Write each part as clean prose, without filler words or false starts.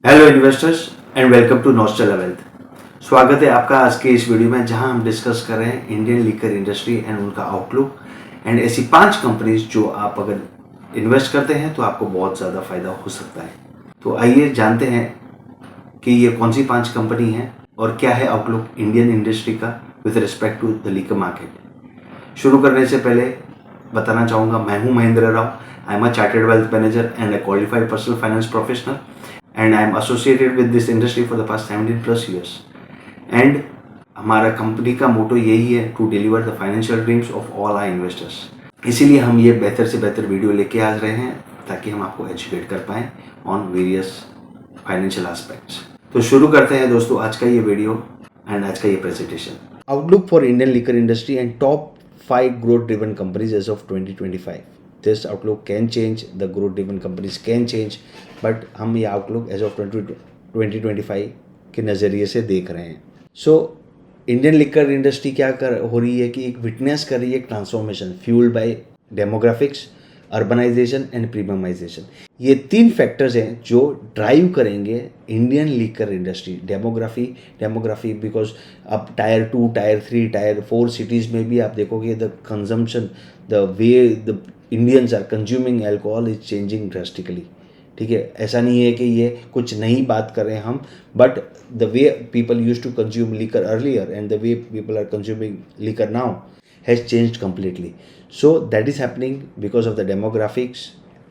Hello investors and welcome to Nostal Wealth. स्वागत है आपका आज के इस वीडियो में जहां हम डिस्कस कर रहे हैं इंडियन लिकर इंडस्ट्री एंड उनका आउटलुक एंड ऐसी 5 कंपनीज जो आप अगर इन्वेस्ट करते हैं तो आपको बहुत ज़्यादा फायदा हो सकता है। तो आइए जानते हैं कि ये कौन सी 5 कंपनी हैं और क्या है आउटलुक इंडियन इंडस्ट्री का with respect to the liquor market. शुरू करने से पहले बताना चाहूँगा, मैं हूँ Mahendra Rao. I am a chartered wealth manager and a qualified personal finance professional and I am associated with this industry for the past 17 plus years. And हमारा company का मोटो यही है to deliver the financial dreams of all our investors. इसीलिए हम ये बेहतर से बेहतर वीडियो लेके आ रहे हैं ताकि हम आपको एजुकेट कर पाएँ ऑन वेरियस फाइनेंशियल एस्पेक्ट्स। तो शुरू करते हैं दोस्तों आज का ये वीडियो एंड आज का ये presentation. Outlook for Indian liquor industry and top 5 growth driven companies as of 2025. This outlook can change, the growth driven companies can change, but हम ये outlook as of 2025 के नज़रिए से देख रहे हैं। सो इंडियन लिकर इंडस्ट्री क्या हो रही है कि एक विटनेस कर रही है एक transformation fuelled by demographics, urbanisation and premiumisation. ये 3 फैक्टर्स हैं जो ड्राइव करेंगे Indian liquor industry. Demography because अब टायर 2, टायर 3, टायर 4 सिटीज़ में भी आप देखोगे the consumption, the way the Indians are consuming alcohol is changing drastically. ठीक है, ऐसा नहीं है कि ये कुछ नई बात कर रहे हैं हम, but the way people use to consume liquor earlier and the way people are consuming liquor now has changed completely. So that is happening because of the demographics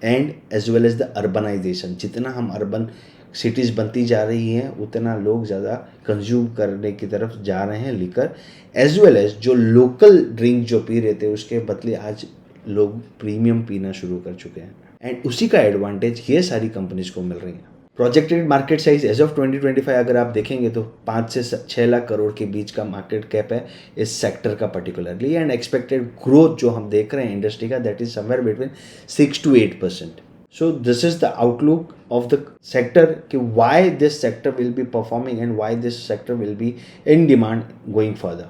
and as well as the urbanization. जितना हम urban cities बनती जा रही हैं उतना लोग ज़्यादा consume करने की तरफ जा रहे हैं लिकर, एज वेल एज जो लोकल ड्रिंक जो पी रहे थे उसके बदले आज लोग प्रीमियम पीना शुरू कर चुके हैं एंड उसी का एडवांटेज ये सारी कंपनीज को मिल रही है। Projected market size as of 2025 अगर आप देखेंगे तो 5 से 6 लाख करोड़ के बीच का मार्केट कैप है इस सेक्टर का पर्टिकुलरली, एंड एक्सपेक्टेड ग्रोथ जो हम देख रहे हैं इंडस्ट्री का that is somewhere between 6 to 8%. So this is the outlook of the sector कि why this sector will be performing and why this sector will be in demand going further.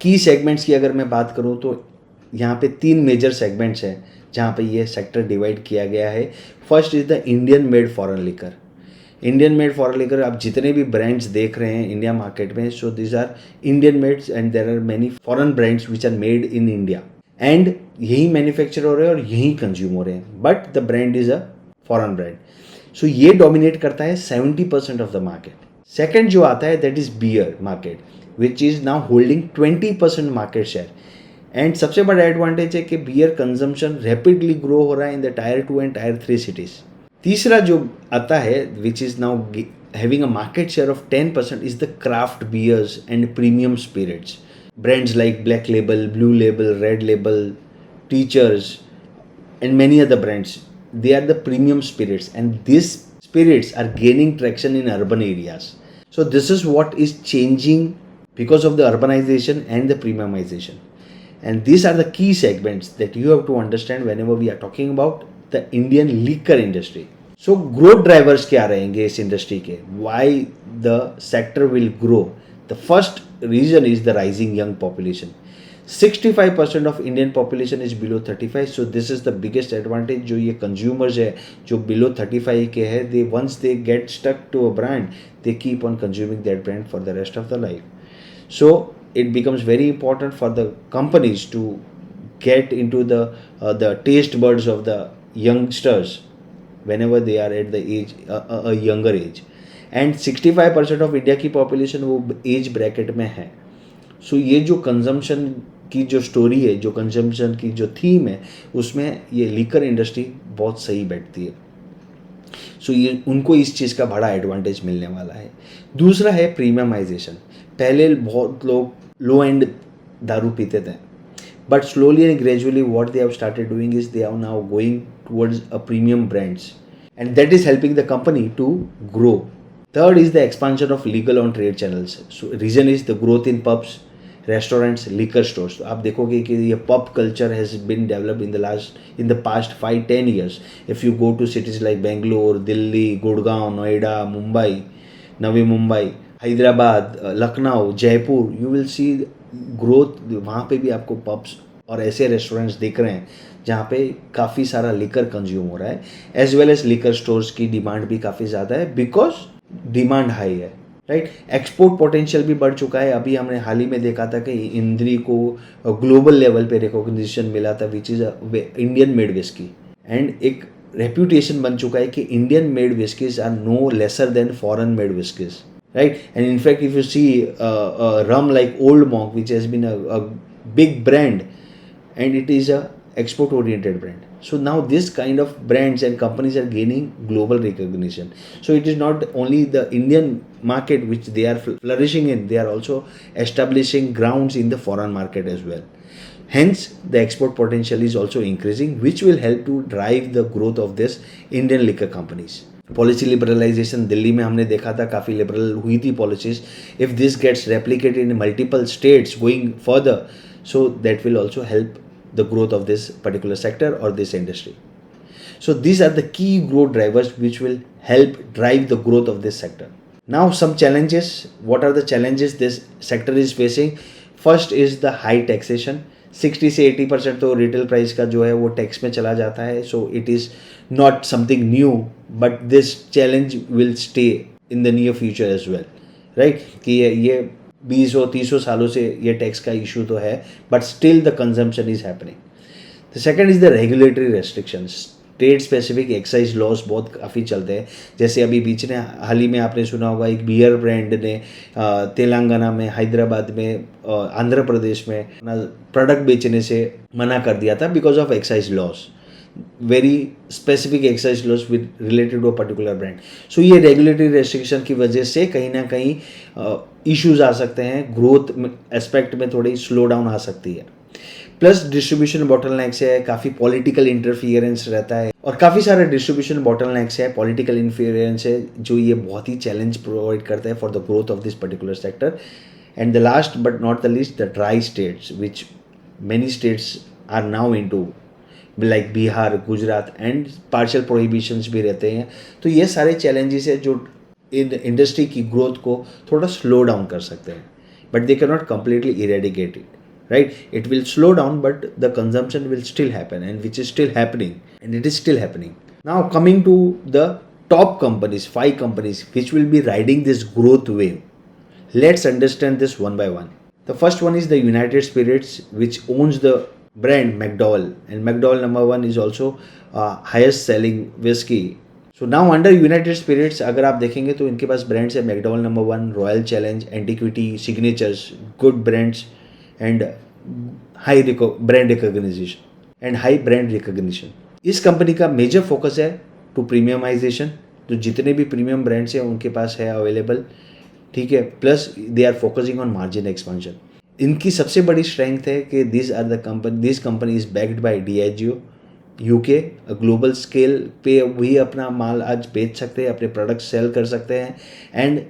Key segments की अगर मैं बात करूँ तो यहाँ पे 3 major segments हैं जहाँ पे ये सेक्टर डिवाइड किया गया है। First is the Indian made foreign liquor. Indian made foreign liquor आप जितने भी ब्रांड्स देख रहे हैं इंडिया मार्केट में, so this are Indian mades and there are many foreign brands which are made in India and यही manufacture हो रहे हैं और यही कंज्यूम हो रहे हैं, but the brand is a foreign brand. So ये डोमिनेट करता है 70% ऑफ द मार्केट। सेकेंड जो आता है that is beer market which is now holding 20% market share, and सबसे बड़ा एडवांटेज है कि बियर कंजम्पशन रैपिडली ग्रो हो रहा है in the tier 2 and tier 3 cities. तीसरा जो आता है which is now having a market share of 10% is the craft beers and premium spirits. Brands like Black Label, Blue Label, Red Label, Teacher's and many other brands, they are the premium spirits and these spirits are gaining traction in urban areas. So this is what is changing because of the urbanization and the premiumization, and these are the key segments that you have to understand whenever we are talking about the Indian liquor industry. So growth drivers क्या रहेंगे इस industry के, why the sector will grow? The first reason is the rising young population. 65% of Indian population is below 35, so this is the biggest advantage. जो ये consumers है जो below 35 के है, they once they get stuck to a brand they keep on consuming that brand for the rest of the life. So it becomes very important for the companies to get into the taste buds of the youngsters whenever they are at the age a younger age, and 65% of India की population वो age bracket में है। सो ये जो consumption की जो story है, जो कंजम्पशन की जो थीम है, उसमें ये लिकर इंडस्ट्री बहुत सही बैठती है। सो ये उनको इस चीज़ का बड़ा एडवांटेज मिलने वाला है। दूसरा है प्रीमियमाइजेशन। पहले बहुत लोग लो एंड दारू पीते थे, but slowly and gradually what they have started doing is they are now going towards a premium brands and that is helping the company to grow. Third is the expansion of legal on trade channels. So reason is the growth in pubs, restaurants, liquor stores. तो आप देखोगे कि ये pub culture has been developed in the past 5-10 years. If you go to cities like Bangalore, Delhi, Gurgaon, Noida, Mumbai, Navi Mumbai, Hyderabad, Lucknow, Jaipur, you will see growth. वहाँ पे भी आपको pubs और ऐसे रेस्टोरेंट्स दिख रहे हैं जहाँ पे काफ़ी सारा लिकर कंज्यूम हो रहा है, as well as liquor stores की डिमांड भी काफ़ी ज़्यादा है बिकॉज डिमांड हाई है, राइट। एक्सपोर्ट पोटेंशियल भी बढ़ चुका है। अभी हमने हाल ही में देखा था कि इंद्री को ग्लोबल लेवल पे रिकॉग्निशन मिला था which is Indian made whisky, and एक रेप्यूटेशन बन चुका है कि Indian made whiskies are no lesser than foreign made whiskies, right? And in fact, if you see rum like Old Monk, which has been a big brand, and it is a export oriented brand. So now this kind of brands and companies are gaining global recognition. So it is not only the Indian market which they are flourishing in, they are also establishing grounds in the foreign market as well. Hence the export potential is also increasing, which will help to drive the growth of this Indian liquor companies. Policy liberalisation Delhi में हमने देखा था, काफ़ी liberal हुई थी policies. If this gets replicated in multiple states going further, so that will also help the growth of this particular sector और this industry. So these are the key growth drivers which will help drive the growth of this sector. Now some challenges. What are the challenges this sector is facing? First is the high taxation. 60 से 80% तो retail price का जो है वो tax में चला जाता है. So it is not something new, but this challenge will stay in the near future as well, right. कि ये 20-30 सालों से ये टैक्स का इशू तो है, but still the consumption is happening. The second is the regulatory restrictions. State specific excise loss बहुत काफ़ी चलते हैं. जैसे अभी बीच में हाल ही में आपने सुना होगा, एक बियर ब्रांड ने तेलंगाना में, हैदराबाद में, आंध्र प्रदेश में प्रोडक्ट बेचने से मना कर दिया था because of excise laws, very specific excise laws with related to a particular brand. So ये रेगुलेटरी रेस्ट्रिक्शन की वजह से कहीं ना कहीं इश्यूज आ सकते हैं, ग्रोथ एस्पेक्ट में थोड़ी स्लो डाउन आ सकती है. प्लस डिस्ट्रीब्यूशन बॉटलनेक्स है, काफ़ी पॉलिटिकल इंटरफियरेंस रहता है और काफ़ी सारे डिस्ट्रीब्यूशन बॉटलनेक्स है, पॉलिटिकल इंटरफियरेंस है, जो ये बहुत ही चैलेंज प्रोवाइड करता है for the growth of this particular sector. And the last but not the least, the dry states which many states are now into, like Bihar, Gujarat, and partial prohibitions भी रहते हैं. तो ये सारे चैलेंजेस है जो इन इंडस्ट्री की ग्रोथ को थोड़ा स्लो डाउन कर सकते हैं, but they can not completely eradicate it, right? It will slow down, but the consumption will still happen, and which is still happening, and it is still happening. Now coming to the top companies, 5 companies which will be riding this growth wave. Let's understand this one by one. The first one is the United Spirits, which owns the brand McDowell, and McDowell #1 is also highest selling whiskey. So now under United Spirits अगर आप देखेंगे तो इनके पास brands है McDowell #1, Royal Challenge, Antiquity, Signatures, good brands, and high brand recognition. इस company का major focus है to premiumisation. तो जितने भी प्रीमियम ब्रांड्स हैं उनके पास है अवेलेबल, ठीक है. Plus they are focusing on margin expansion. इनकी सबसे बड़ी स्ट्रेंथ है कि this company is backed by Diageo UK. Global scale पे वही अपना माल आज बेच सकते हैं, अपने प्रोडक्ट सेल कर सकते हैं, एंड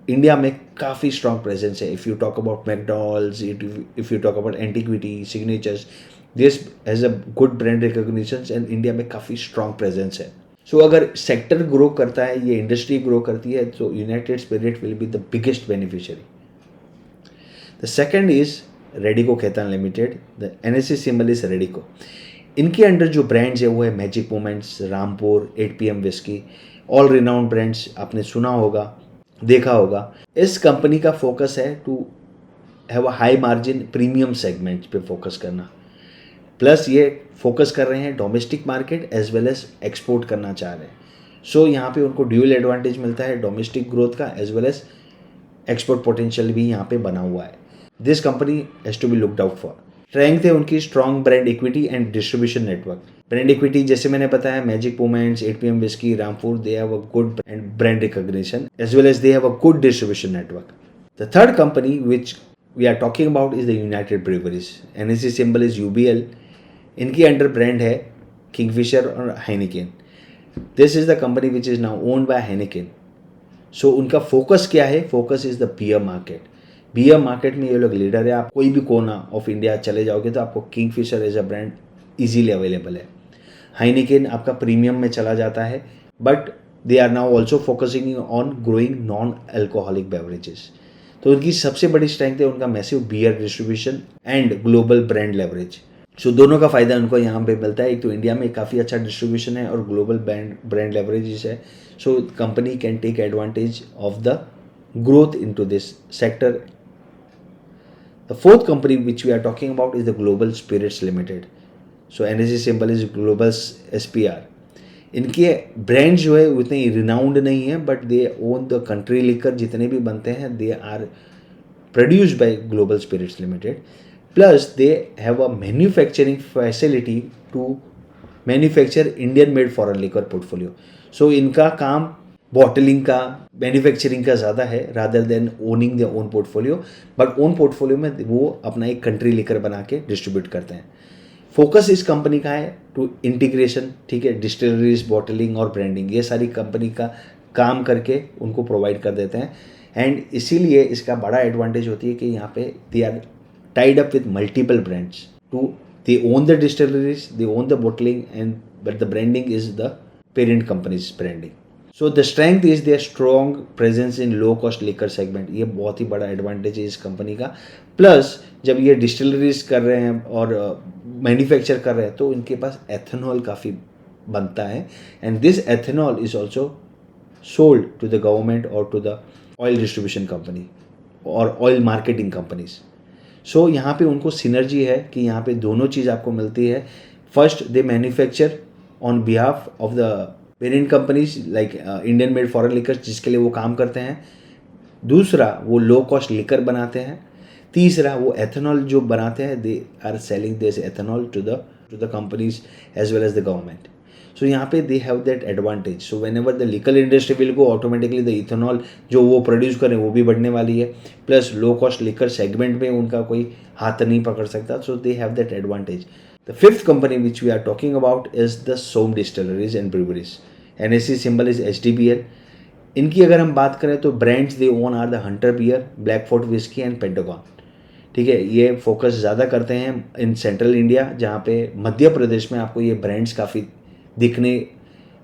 इंडिया में काफ़ी स्ट्रॉन्ग प्रेजेंस है. If you talk about McDonald's, if you talk about antiquity, signatures, this has a good brand recognition, and India में काफ़ी स्ट्रॉन्ग प्रेजेंस है. सो अगर सेक्टर ग्रो करता है, ये इंडस्ट्री ग्रो करती है, तो United spirit will be the biggest beneficiary. The second is Radico Khaitan limited. The NSE symbol is Radico. इनके अंडर जो ब्रांड्स है वो है magic moments, Rampur, 8 PM whisky, all renowned brands आपने सुना होगा, देखा होगा. इस कंपनी का फोकस है to have a high margin premium segment पे फोकस करना. प्लस ये फोकस कर रहे हैं domestic market as well as export करना चाह रहे हैं. सो यहाँ पे उनको ड्यूअल एडवांटेज मिलता है, डोमेस्टिक ग्रोथ का as well as export potential भी यहाँ पे बना हुआ है. This company has to be looked out for. Strength है उनकी strong brand equity and distribution network. Brand equity जैसे मैंने बताया, magic moments, 8 PM whisky, Rampur, they have a good brand recognition as well as they have a good distribution network. The third company which we are talking about is the United Breweries. NSE symbol is UBL. इनकी under brand है Kingfisher और Heineken. This is the company which is now owned by Heineken. So उनका focus क्या है? Focus is the beer market. Beer market में ये लोग leader है. आप कोई भी कोना ऑफ इंडिया चले जाओगे तो आपको Kingfisher as a brand easily available है. हाइनिकेन आपका प्रीमियम में चला जाता है, but they are now also focusing on growing non alcoholic beverages. तो उनकी सबसे बड़ी स्ट्रेंथ है उनका massive beer distribution and global brand leverage. So दोनों का फ़ायदा उनको यहाँ पे मिलता है। एक तो इंडिया में काफ़ी अच्छा डिस्ट्रीब्यूशन है और ग्लोबल ब्रांड लेवरेजेस है। So company can take advantage of the growth into this sector. The fourth company which we are talking about is the Global Spirits Limited. So NSE symbol is Global SPR. इनके brand जो है उतने renowned नहीं है, but they own the country liquor जितने भी बनते हैं they are produced by Global Spirits Limited. Plus, they have a manufacturing facility to manufacture Indian made foreign liquor portfolio. So, इनका काम बॉटलिंग का, मैन्युफैक्चरिंग का ज़्यादा है rather than owning the own portfolio, but own portfolio में वो अपना एक कंट्री लिकर बना के डिस्ट्रीब्यूट करते हैं। फोकस इस कंपनी का है टू इंटीग्रेशन, ठीक है, डिस्टिलरीज, बॉटलिंग और ब्रांडिंग, ये सारी कंपनी का काम करके उनको प्रोवाइड कर देते हैं। एंड इसीलिए इसका बड़ा एडवांटेज होती है कि यहाँ पे they are tied up with multiple brands to they own the distilleries, they own the bottling and but the branding is the parent companies branding. So the strength is their strong presence in low cost liquor segment, ये बहुत ही बड़ा advantage है इस company का। Plus जब ये distilleries कर रहे हैं और मैन्युफैक्चर कर रहे हैं तो इनके पास एथेनॉल काफ़ी बनता है, and this ethanol is also sold to the government और to the oil distribution company और ऑयल मार्केटिंग कंपनीज। सो यहाँ पे उनको सिनर्जी है कि यहाँ पे दोनों चीज़ आपको मिलती है। First, they manufacture on behalf of the parent companies like Indian made foreign liquor जिसके लिए वो काम करते हैं। दूसरा, वो लो कॉस्ट लिकर बनाते हैं। तीसरा, वो एथेनॉल जो बनाते हैं they are selling this ethanol to the companies as well as the government. So यहाँ पे they have that advantage. So whenever the liquor industry will go, automatically the ethanol जो वो प्रोड्यूस करें वो भी बढ़ने वाली है। Plus low cost liquor segment में उनका कोई हाथ नहीं पकड़ सकता। So they have that advantage. The fifth company which we are talking about is the Som distilleries and breweries. NSE symbol is HDBL। इनकी अगर हम बात करें तो brands they own are the Hunter beer, Black Fort whisky and Pentagon, ठीक है। ये focus ज़्यादा करते हैं इन सेंट्रल इंडिया, जहाँ पे मध्य प्रदेश में आपको ये ब्रांड्स काफ़ी दिखने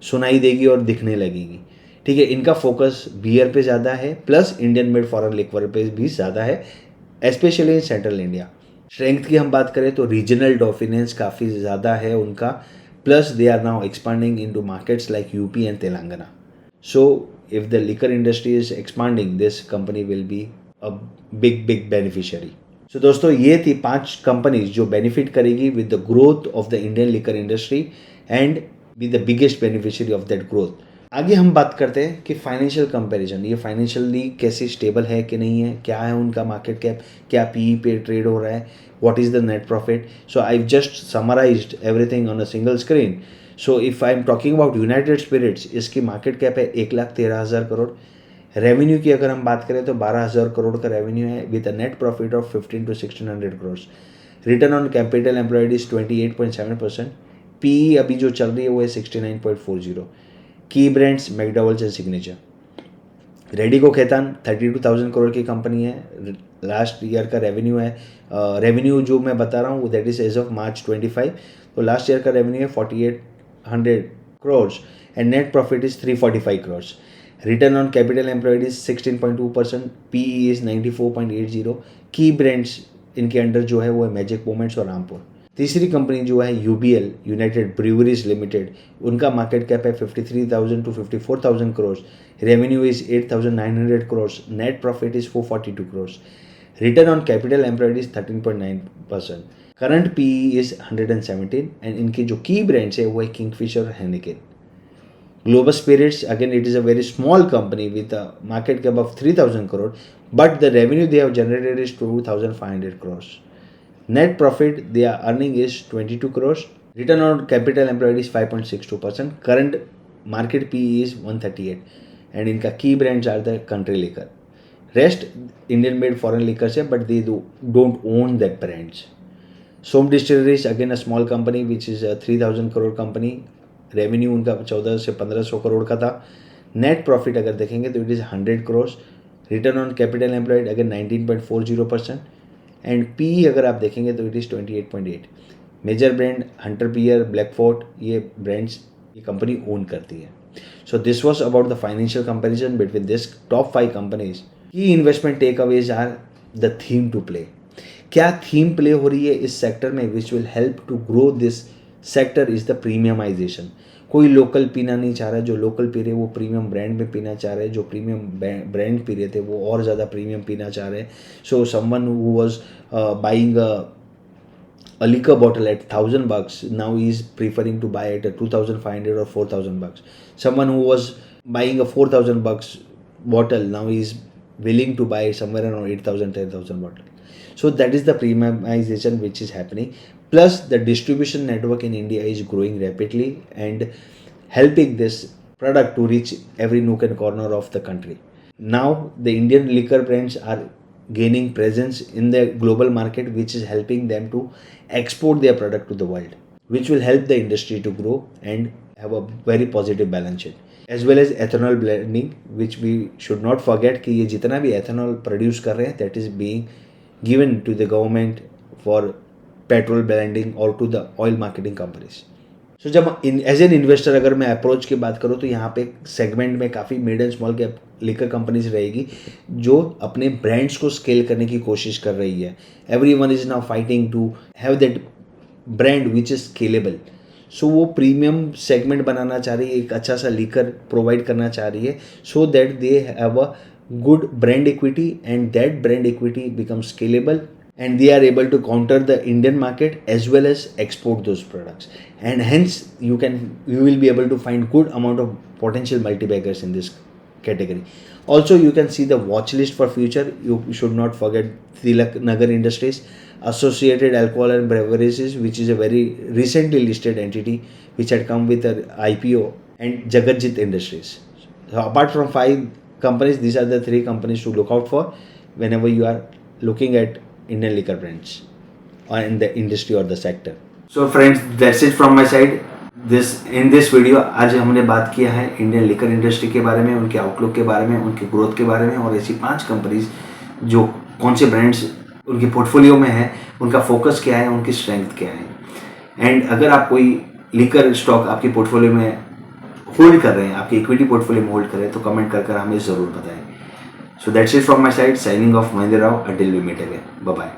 सुनाई देगी और दिखने लगेगी, ठीक है। इनका फोकस बियर पे ज़्यादा है, plus Indian made foreign liquor पे भी ज़्यादा है, specially in central India. Strength की हम बात करें तो रीजनल डोमिनेंस काफ़ी ज़्यादा है उनका, plus they are now expanding into markets like UP and Telangana. So if the liquor industry is expanding, this company will be a big beneficiary. So दोस्तों, ये थी 5 कंपनीज जो बेनिफिट करेगी with the growth of the Indian liquor industry and be the biggest beneficiary of that growth. आगे हम बात करते हैं कि फाइनेंशियल कंपैरिजन, ये फाइनेंशियली कैसे स्टेबल है कि नहीं है, क्या है उनका मार्केट कैप, क्या PE पे ट्रेड हो रहा है, what is the net profit. So I just summarized everything on a single screen. So if I am talking about United Spirits, इसकी मार्केट कैप है 1,13,000 करोड़। रेवेन्यू की अगर हम बात करें तो 12,000 करोड़ का रेवेन्यू है with a net profit of 15 to 1600 crore. Return on capital employed is 28.7%। PE अभी जो चल रही है वो है 69.40। Key brands McDowell's and Signature. Radico Khaitan 32,000 crore की कंपनी है। लास्ट ईयर का रेवेन्यू है, रेवेन्यू जो मैं बता रहा हूँ that is as of March 25। तो लास्ट ईयर का रेवेन्यू है 4,800 crore and net profit is 345 crore. Return on capital employed is 16.2%। PE is 94.80। Key brands इनके अंडर जो है वो है मैजिक मोमेंट्स और रामपुर। तीसरी कंपनी जो है UBL, यूनाइटेड ब्रूवरीज लिमिटेड, उनका मार्केट कैप है 53,000 to 54,000 crore. Revenue is 8,900 crore. Net profit is 442 crore. Return on capital employed is 13.9%। Current PE is 117 and इनके जो की ब्रांड्स है वो है Kingfisher, Heineken. Global spirits, again it is a very small company with a market cap of 3,000 crore, but the revenue they have generated is 2,500 crore. Net profit they are earning is 22 crores. Return on capital employed is 5.62%. Current market PE is 138. And इनका key brands are the country liquor. Rest Indian made foreign liquors है, but they don't own that brands. Som Distilleries, again a small company which is a 3,000 crore company. Revenue उनका 14 से 1500 करोड़ का था। Net profit अगर देखेंगे तो it is 100 crores. Return on capital employed again 19.40%. And PE अगर आप देखेंगे तो it is 28.8। Major brand Hunter beer, Black Fort, ये ब्रांड्स ये कंपनी ओन करती है। So this was about the financial comparison between this top 5 companies. Key investment takeaways are the theme to play. क्या theme play हो रही है इस sector में which will help to grow this sector is the premiumisation. कोई local पीना नहीं चाह रहा है, जो लोकल पी रहे वो प्रीमियम ब्रांड में पीना चाह रहे हैं, जो प्रीमियम ब्रांड पी रहे थे वो और ज़्यादा प्रीमियम पीना चाह रहे हैं। So someone who was buying a liquor bottle at $1,000 now is preferring to buy it at 2,500 or $4,000. Someone who was buying a $4,000 bottle now is willing to buy somewhere around 8,000, 10,000 bottle. So that is the premiumization which is happening. Plus the distribution network in India is growing rapidly and helping this product to reach every nook and corner of the country. Now the Indian liquor brands are gaining presence in the global market, which is helping them to export their product to the world, which will help the industry to grow and have a very positive balance sheet. As well as ethanol blending, which we should not forget कि ये जितना भी ethanol produce कर रहे हैं that is being given to the government for petrol blending or to the oil marketing companies. सो जब as an investor अगर मैं अप्रोच की बात करूँ तो यहाँ पे सेगमेंट में काफ़ी mid and small cap liquor companies रहेगी जो अपने ब्रांड्स को स्केल करने की कोशिश कर रही है. Everyone is now fighting to have that brand which is scalable. So वो प्रीमियम सेगमेंट बनाना चाह रही है, एक अच्छा सा लिकर प्रोवाइड करना चाह रही है so that they have a good brand equity and that brand equity become scalable and they are able to counter the Indian market as well as export those products, and hence you will be able to find good amount of potential multi-baggers in this category. Also you can see the watch list for future. You should not forget Tilak Nagar Industries, Associated Alcohol and Beverages, which is a very recently listed entity which had come with an IPO, and Jagatjit Industries. So apart from 5 companies, these are the 3 companies to look out for whenever you are looking at Indian liquor brands or in the industry or the sector. So friends, that's it from my side. In this video आज हमने बात किया है Indian liquor industry के बारे में, उनके outlook के बारे में, उनके ग्रोथ के बारे में, और ऐसी 5 कंपनीज जो कौन से ब्रांड्स उनके पोर्टफोलियो में है, उनका फोकस क्या है, उनकी स्ट्रेंथ क्या है. एंड अगर आप कोई लिकर स्टॉक आपके पोर्टफोलियो में होल्ड कर रहे हैं, आपके इक्विटी पोर्टफोलियो में होल्ड कर रहे हैं, तो कमेंट कर हमें ज़रूर बताएं. So that's it from my side. Signing off, Mahendra Rao. Until we meet again. Bye bye.